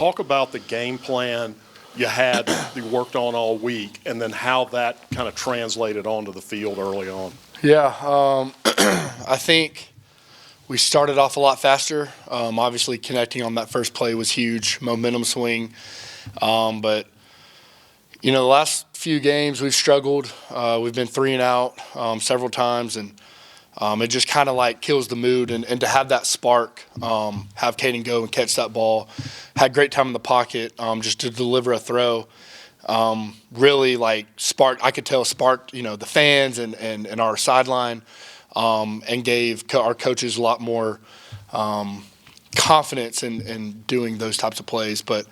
Talk about the game plan you had that you worked on all week, and then how that kind of translated onto the field early on. Yeah, I think we started off a lot faster. Obviously, connecting on that first play was huge, momentum swing. But, the last few games we've struggled. We've been 3 and out several times, and it just kind of like kills the mood. And to have that spark, have Caden go and catch that ball, had great time in the pocket just to deliver a throw. Really like sparked, I could tell sparked, the fans and our sideline, and gave our coaches a lot more confidence in doing those types of plays. But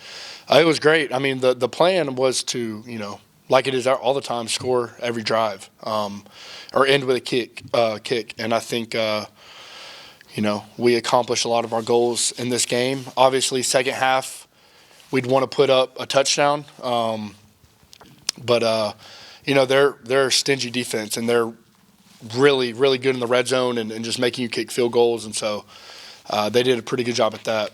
it was great. I mean, the plan was to, like it is all the time, score every drive, or end with a kick. And I think, we accomplished a lot of our goals in this game. Obviously, second half, we'd want to put up a touchdown. But they're a stingy defense, and they're really, really good in the red zone and just making you kick field goals. And so they did a pretty good job at that.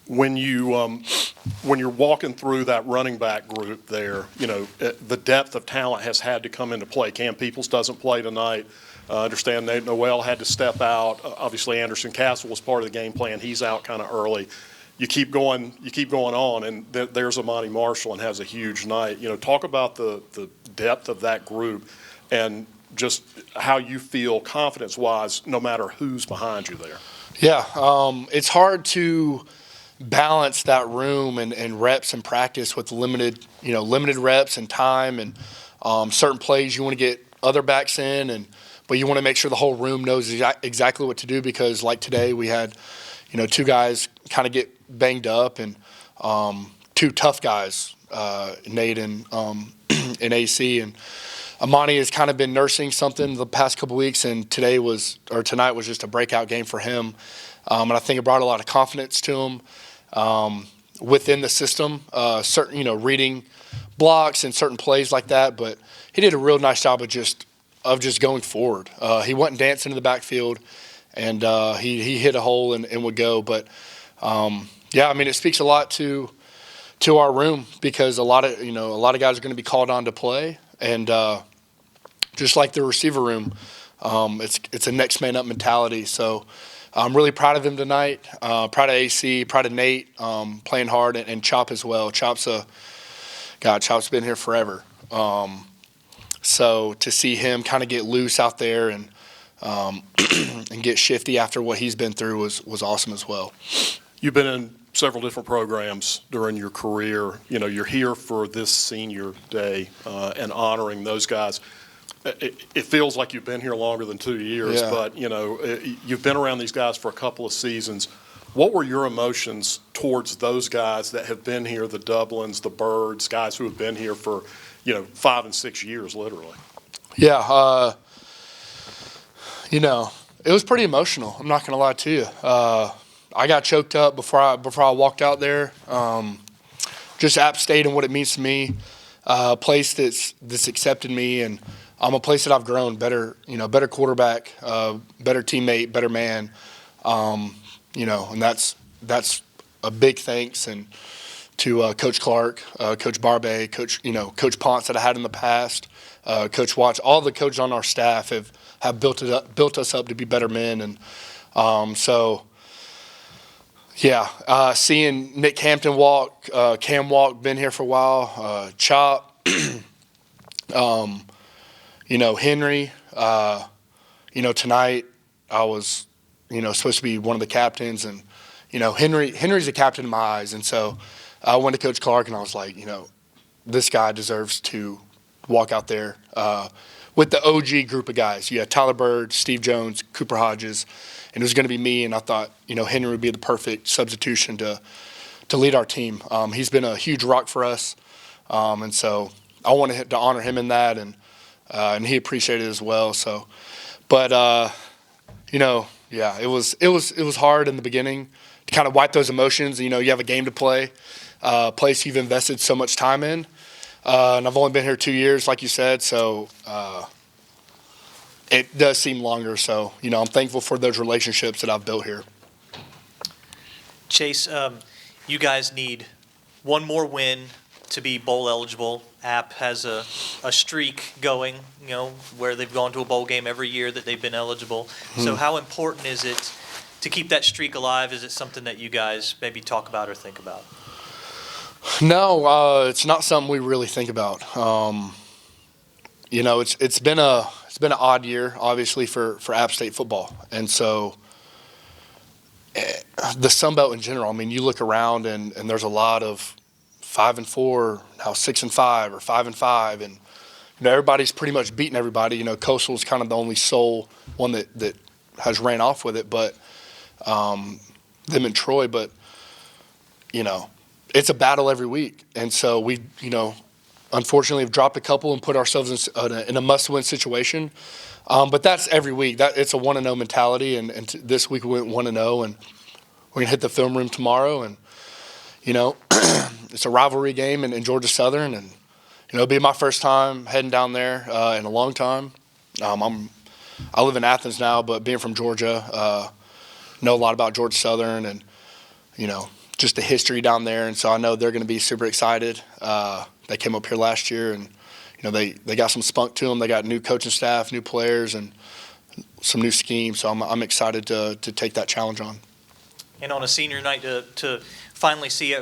When you're walking through that running back group there, the depth of talent has had to come into play. Cam Peoples doesn't play tonight. Understand Nate Noel had to step out. Obviously, Anderson Castle was part of the game plan. He's out kind of early. You keep going on, and there's Amani Marshall and has a huge night. Talk about the depth of that group and just how you feel confidence-wise, no matter who's behind you there. Yeah, it's hard to balance that room and reps and practice with limited reps and time and certain plays you want to get other backs in, but you want to make sure the whole room knows exactly what to do, because like today we had, 2 guys kind of get banged up, and 2 tough guys, Nate and AC, and Amani has kind of been nursing something the past couple weeks, and tonight was just a breakout game for him, and I think it brought a lot of confidence to him within the system. Certain reading blocks and certain plays like that, but he did a real nice job of just going forward. He wasn't dancing in the backfield, and he hit a hole and would go, but. It speaks a lot to our room, because a lot of guys are going to be called on to play, and just like the receiver room, it's a next man up mentality. So I'm really proud of him tonight. Proud of AC, proud of Nate playing hard, and Chop as well. Chop's been here forever. So to see him kind of get loose out there and get shifty after what he's been through was awesome as well. You've been in several different programs during your career. You're here for this senior day and honoring those guys. It feels like you've been here longer than 2 years, yeah. But, you've been around these guys for a couple of seasons. What were your emotions towards those guys that have been here, the Dublins, the Birds, guys who have been here for, 5 and 6 years, literally? Yeah, it was pretty emotional. I'm not going to lie to you. I got choked up before I walked out there. Just App State and what it means to me, a place that's accepted me, and I'm a place that I've grown. Better quarterback, better teammate, better man. And that's a big thanks and to Coach Clark, Coach Barbe, Coach Ponce that I had in the past, Coach Watts. All the coaches on our staff have built us up to be better men, and seeing Nick Hampton walk, Cam walk, been here for a while, Chop, Henry, tonight I was, supposed to be one of the captains, and, Henry's a captain in my eyes, and so I went to Coach Clark and I was like, this guy deserves to walk out there with the OG group of guys. You had Tyler Bird, Steve Jones, Cooper Hodges, and it was going to be me, and I thought, Henry would be the perfect substitution to lead our team. He's been a huge rock for us, and so I wanted to honor him in that, and he appreciated it as well. So, but it was hard in the beginning to kind of wipe those emotions. You have a game to play, place you've invested so much time in, and I've only been here 2 years, like you said, so. It does seem longer, so, I'm thankful for those relationships that I've built here. Chase, you guys need one more win to be bowl eligible. App has a streak going, where they've gone to a bowl game every year that they've been eligible. So how important is it to keep that streak alive? Is it something that you guys maybe talk about or think about? No, it's not something we really think about. It's been an odd year, obviously, for App State football, and so the Sun Belt in general. I mean, you look around and there's a lot of 5-4, now 6-5 or 5-5, and everybody's pretty much beating everybody. Coastal's kind of the only sole one that has ran off with it, but them and Troy. But it's a battle every week, and so we unfortunately have dropped a couple and put ourselves in a must-win situation. But that's every week. It's a 1-0 mentality, and this week we went 1-0, and we're gonna hit the film room tomorrow, and it's a rivalry game in Georgia Southern, and it'll be my first time heading down there in a long time. I live in Athens now, but being from Georgia, know a lot about Georgia Southern, and just the history down there, and so I know they're going to be super excited. They came up here last year, and they got some spunk to them. They got new coaching staff, new players, and some new schemes. So I'm excited to take that challenge on. And on a senior night, to finally see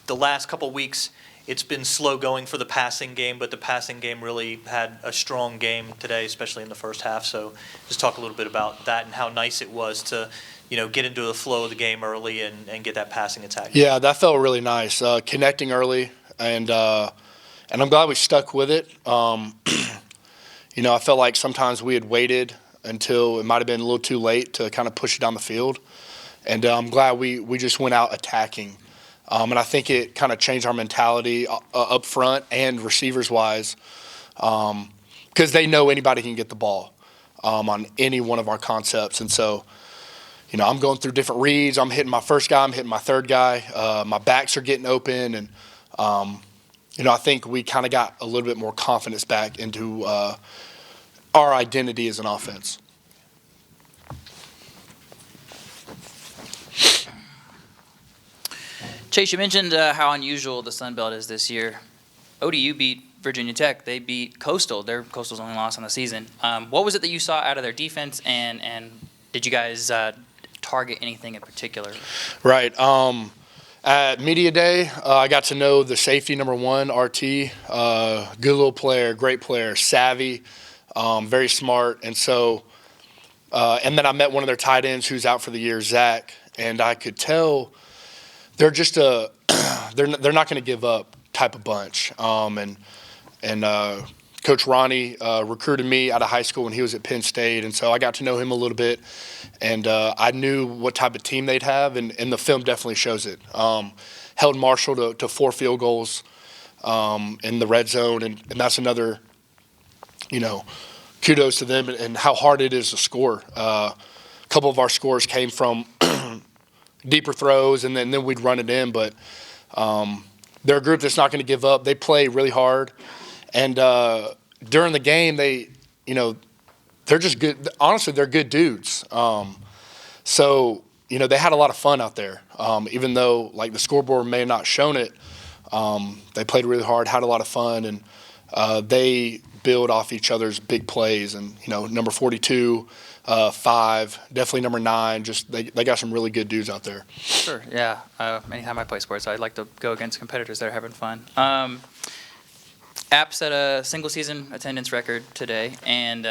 the last couple weeks, it's been slow going for the passing game, but the passing game really had a strong game today, especially in the first half. So just talk a little bit about that and how nice it was to get into the flow of the game early and get that passing attack. Yeah, that felt really nice. Connecting early, and I'm glad we stuck with it. I felt like sometimes we had waited until it might have been a little too late to kind of push it down the field. And I'm glad we just went out attacking. And I think it kind of changed our mentality up front and receivers-wise, because they know anybody can get the ball on any one of our concepts. And so, I'm going through different reads. I'm hitting my first guy. I'm hitting my third guy. My backs are getting open. And, I think we kind of got a little bit more confidence back into our identity as an offense. Chase, you mentioned how unusual the Sun Belt is this year. ODU beat Virginia Tech. They beat Coastal. Coastal's only loss on the season. What was it that you saw out of their defense, and did you guys target anything in particular? Right. At Media Day, I got to know the safety number 1, RT. Good little player, great player, savvy, very smart. And so, and then I met one of their tight ends who's out for the year, Zach, and I could tell they're just they're not going to give up type of bunch. And Coach Ronnie recruited me out of high school when he was at Penn State, and so I got to know him a little bit, and I knew what type of team they'd have, and the film definitely shows it. Held Marshall to 4 field goals in the red zone, and that's another, kudos to them and how hard it is to score. A couple of our scores came from deeper throws, and then we'd run it in, but they're a group that's not going to give up. They play really hard. And during the game, they're just good. Honestly, they're good dudes. So, they had a lot of fun out there. Even though, the scoreboard may have not shown it, they played really hard, had a lot of fun, and they build off each other's big plays. And, number 42, 5, definitely number 9. Just they got some really good dudes out there. Sure, yeah. Anytime I play sports, I'd like to go against competitors that are having fun. App set a single-season attendance record today, and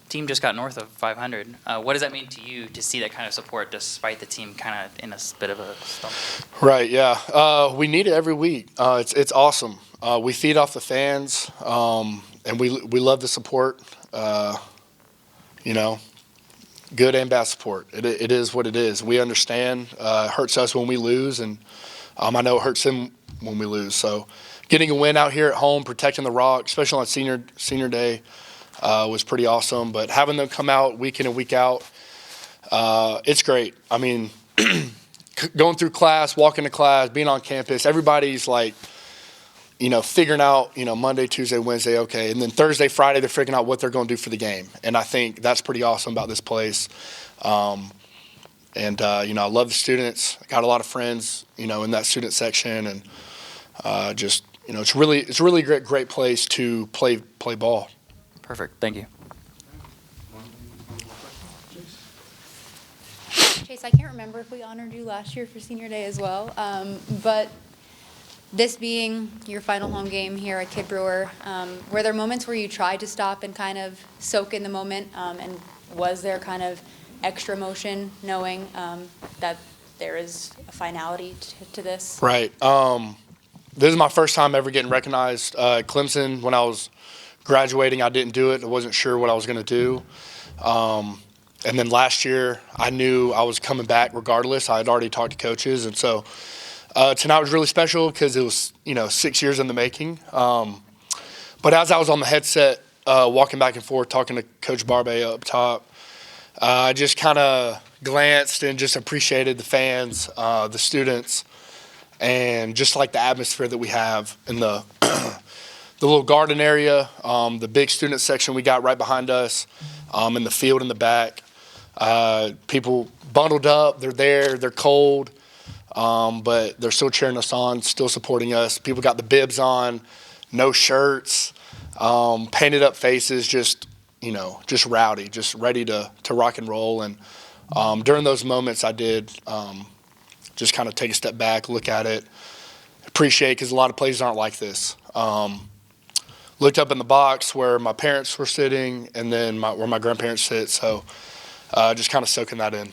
team just got north of 500. What does that mean to you to see that kind of support despite the team kind of in a bit of a slump? Right, yeah. We need it every week. It's awesome. We feed off the fans, and we love the support. Good and bad support. It is what it is. We understand. It hurts us when we lose, and I know it hurts them when we lose. So getting a win out here at home, protecting the Rock, especially on senior day, was pretty awesome. But having them come out week in and week out, it's great. I mean, going through class, walking to class, being on campus, everybody's figuring out, Monday, Tuesday, Wednesday, okay. And then Thursday, Friday, they're figuring out what they're going to do for the game. And I think that's pretty awesome about this place. I love the students. I got a lot of friends, in that student section, and it's really a great place to play ball. Perfect. Thank you. Chase, I can't remember if we honored you last year for Senior Day as well, but this being your final home game here at Kid Brewer, were there moments where you tried to stop and kind of soak in the moment, and was there kind of extra emotion knowing that there is a finality to this? Right. This is my first time ever getting recognized. Clemson, when I was graduating, I didn't do it. I wasn't sure what I was going to do. And then last year, I knew I was coming back regardless. I had already talked to coaches. And so tonight was really special because it was, 6 years in the making. But as I was on the headset, walking back and forth, talking to Coach Barbe up top, I just kind of glanced and just appreciated the fans, the students, and just like the atmosphere that we have in the the little garden area, the big student section we got right behind us, in the field in the back. People bundled up, they're there, they're cold, but they're still cheering us on, still supporting us. People got the bibs on, no shirts, painted up faces, just rowdy, just ready to rock and roll. And during those moments, I did just kind of take a step back, look at it, appreciate, because a lot of places aren't like this. Looked up in the box where my parents were sitting, and then where my grandparents sit, so just kind of soaking that in.